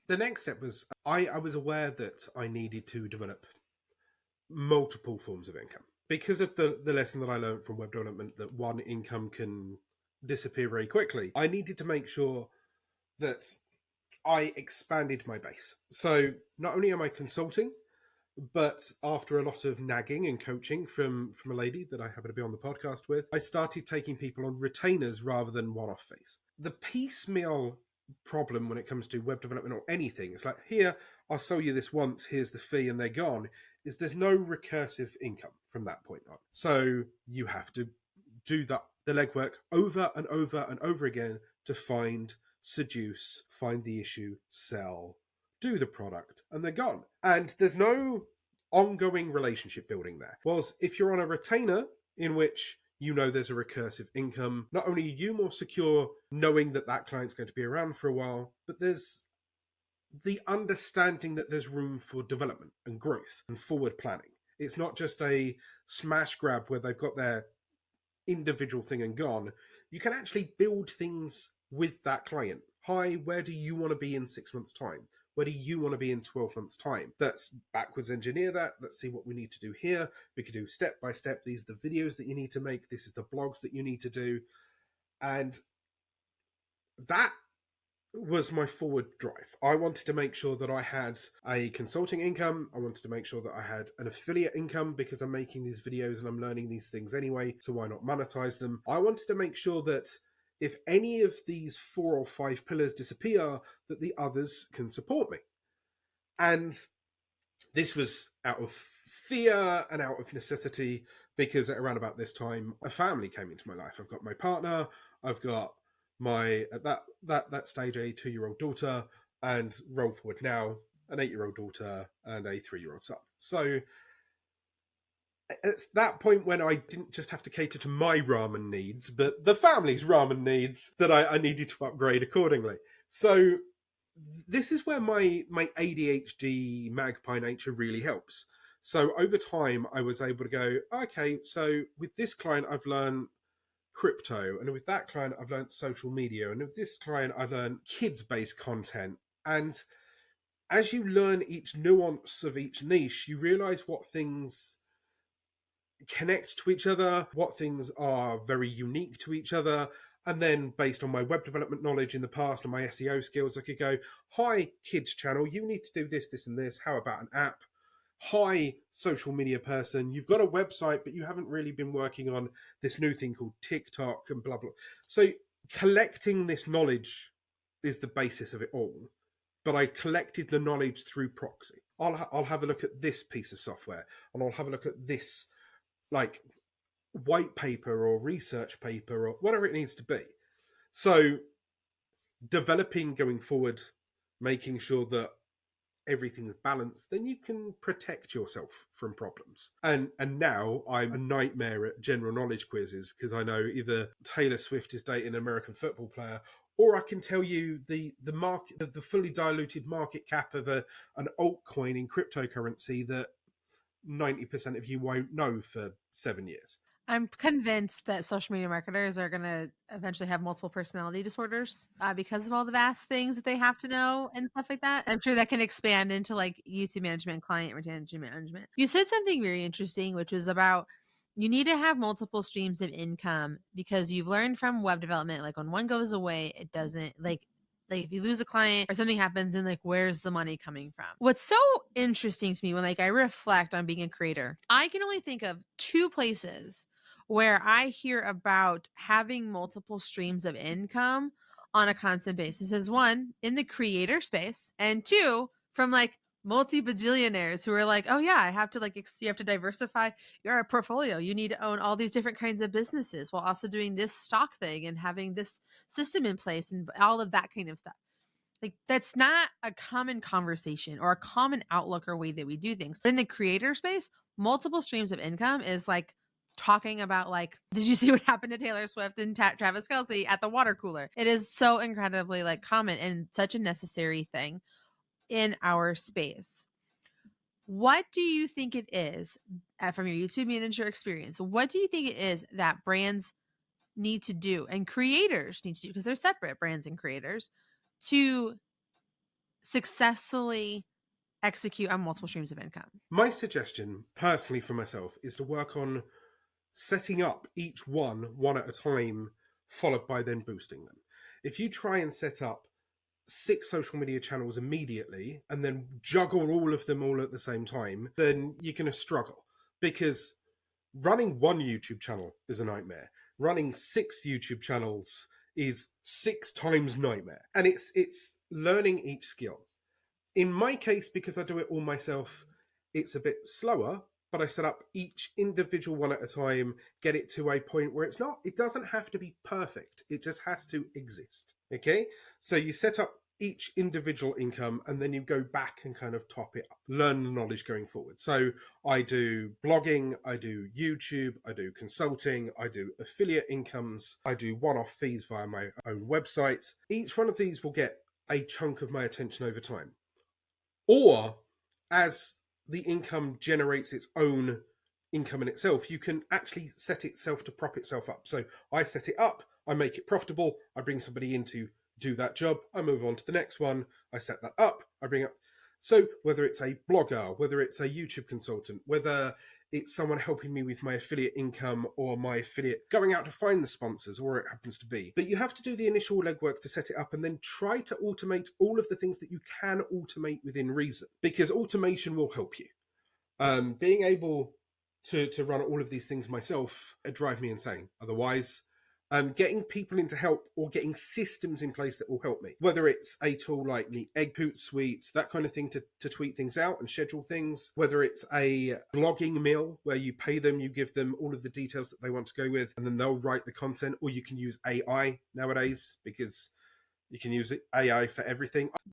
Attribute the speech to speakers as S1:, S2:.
S1: the next step was I was aware that I needed to develop multiple forms of income because of the lesson that I learned from web development, that one income can disappear very quickly. I needed to make sure that I expanded my base. So not only am I consulting, but after a lot of nagging and coaching from a lady that I happen to be on the podcast with, I started taking people on retainers rather than one-off fees. The piecemeal problem when it comes to web development or anything, it's like, here, I'll sell you this once, here's the fee, and they're gone, is there's no recursive income from that point on. So you have to do the legwork over and over and over again to find, seduce, find the issue, sell, do the product, and they're gone. And there's no ongoing relationship building there. Whilst if you're on a retainer in which you know there's a recursive income, not only are you more secure knowing that that client's going to be around for a while, but there's the understanding that there's room for development and growth and forward planning. It's not just a smash grab where they've got their individual thing and gone. You can actually build things with that client. Hi, where do you want to be in 6 months' time? Where do you want to be in 12 months' time? Let's backwards engineer that. Let's see what we need to do here. We can do step by step. These are the videos that you need to make. This is the blogs that you need to do. And that was my forward drive. I wanted to make sure that I had a consulting income. I wanted to make sure that I had an affiliate income because I'm making these videos and I'm learning these things anyway. So why not monetize them? I wanted to make sure that if any of these 4 or 5 pillars disappear, that the others can support me. And this was out of fear and out of necessity because at around about this time, a family came into my life. I've got my partner, I've got my, at that stage, a 2-year-old daughter, and roll forward now, an 8-year-old daughter and a 3-year-old son. So it's that point when I didn't just have to cater to my ramen needs, but the family's ramen needs, that I needed to upgrade accordingly. So this is where my ADHD magpie nature really helps. So over time, I was able to go, okay, so with this client, I've learned crypto, and with that client, I've learned social media, and with this client, I've learned kids-based content. And as you learn each nuance of each niche, you realize what things connect to each other, what things are very unique to each other. And then based on my web development knowledge in the past and my SEO skills, I could go, hi, kids channel, you need to do this, this, and this. How about an app? Hi, social media person, you've got a website, but you haven't really been working on this new thing called TikTok and blah, blah. So collecting this knowledge is the basis of it all. But I collected the knowledge through proxy. I'll have a look at this piece of software, and I'll have a look at this like white paper or research paper or whatever it needs to be. So developing going forward, making sure that everything's balanced, then you can protect yourself from problems. And now I'm a nightmare at general knowledge quizzes because I know either Taylor Swift is dating an American football player, or I can tell you the market, the fully diluted market cap of an altcoin in cryptocurrency that 90% of you won't know for 7 years.
S2: I'm convinced that social media marketers are going to eventually have multiple personality disorders because of all the vast things that they have to know and stuff like that. I'm sure that can expand into like YouTube management, client retention management. You said something very interesting, which was about you need to have multiple streams of income because you've learned from web development, like when one goes away, it doesn't like if you lose a client or something happens and like, where's the money coming from? What's so interesting to me when like I reflect on being a creator, I can only think of 2 places where I hear about having multiple streams of income on a constant basis is 1, in the creator space, and 2, from like multi-bajillionaires who are like, oh yeah, I have to like, you have to diversify your portfolio. You need to own all these different kinds of businesses while also doing this stock thing and having this system in place and all of that kind of stuff. Like that's not a common conversation or a common outlook or way that we do things. But in the creator space, multiple streams of income is like talking about like, did you see what happened to Taylor Swift and Travis Kelce at the water cooler? It is so incredibly like common and such a necessary thing in our space. What do you think it is from your YouTube manager experience? What do you think it is that brands need to do and creators need to do, because they're separate, brands and creators, to successfully execute on multiple streams of income.
S1: My suggestion, personally for myself, is to work on setting up each one at a time, followed by then boosting them. If you try and set up 6 social media channels immediately and then juggle all of them all at the same time, then you're going to struggle, because running one YouTube channel is a nightmare. Running 6 YouTube channels is 6 times nightmare. And it's learning each skill. In my case, because I do it all myself, it's a bit slower, but I set up each individual one at a time, get it to a point where it doesn't have to be perfect. It just has to exist. Okay. So you set up each individual income and then you go back and kind of top it up, learn the knowledge going forward. So I do blogging, I do YouTube, I do consulting, I do affiliate incomes, I do one-off fees via my own website. Each one of these will get a chunk of my attention over time. Or as the income generates its own income in itself, you can actually set itself to prop itself up. So I set it up, I make it profitable, I bring somebody in to do that job, I move on to the next one, I set that up, I bring up. So whether it's a blogger, whether it's a YouTube consultant, whether it's someone helping me with my affiliate income or my affiliate going out to find the sponsors, or it happens to be. But you have to do the initial legwork to set it up and then try to automate all of the things that you can automate within reason, because automation will help you. Being able to run all of these things myself drive me insane. Otherwise, getting people in to help or getting systems in place that will help me, whether it's a tool like the 𝗦𝗵𝗶𝗲𝗡 suite, that kind of thing to tweet things out and schedule things, whether it's a blogging mill where you pay them, you give them all of the details that they want to go with, and then they'll write the content, or you can use AI nowadays, because you can use AI for everything.